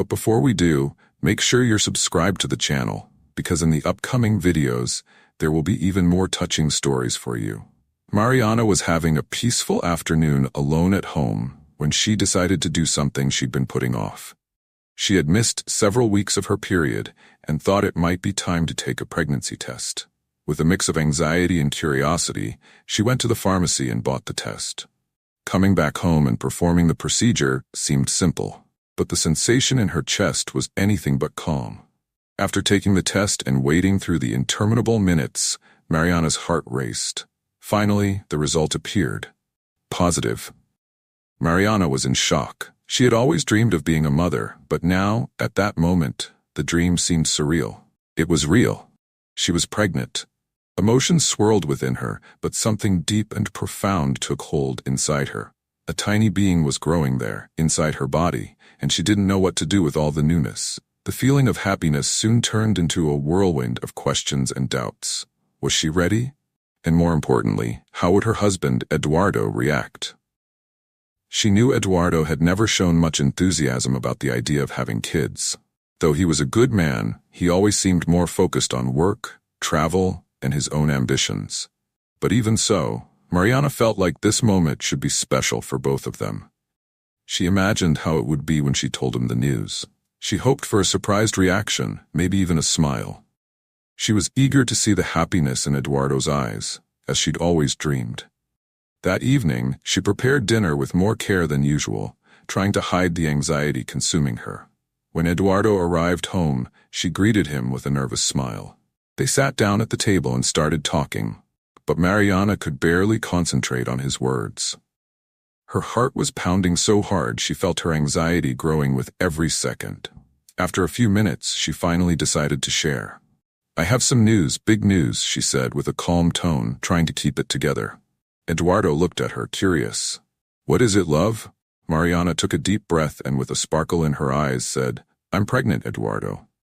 But before we do, make sure you're subscribed to the channel, because in the upcoming videos, there will be even more touching stories for you. Mariana was having a peaceful afternoon alone at home when she decided to do something she'd been putting off. She had missed several weeks of her period and thought it might be time to take a pregnancy test. With a mix of anxiety and curiosity, she went to the pharmacy and bought the test. Coming back home and performing the procedure seemed simple, but the sensation in her chest was anything but calm. After taking the test and waiting through the interminable minutes, Mariana's heart raced. Finally, the result appeared. Positive. Mariana was in shock. She had always dreamed of being a mother, but now, at that moment, the dream seemed surreal. It was real. She was pregnant. Emotions swirled within her, but something deep and profound took hold inside her. A tiny being was growing there, inside her body, and she didn't know what to do with all the newness. The feeling of happiness soon turned into a whirlwind of questions and doubts. Was she ready? And more importantly, how would her husband, Eduardo, react? She knew Eduardo had never shown much enthusiasm about the idea of having kids. Though he was a good man, he always seemed more focused on work, travel, and his own ambitions. But even so, Mariana felt like this moment should be special for both of them. She imagined how it would be when she told him the news. She hoped for a surprised reaction, maybe even a smile. She was eager to see the happiness in Eduardo's eyes, as she'd always dreamed. That evening, she prepared dinner with more care than usual, trying to hide the anxiety consuming her. When Eduardo arrived home, she greeted him with a nervous smile. They sat down at the table and started talking, but Mariana could barely concentrate on his words. Her heart was pounding so hard she felt her anxiety growing with every second. After a few minutes, she finally decided to share. "I have some news, big news," she said with a calm tone, trying to keep it together. Eduardo looked at her, curious. "What is it, love?" Mariana took a deep breath and with a sparkle in her eyes said, "I'm pregnant, Eduardo."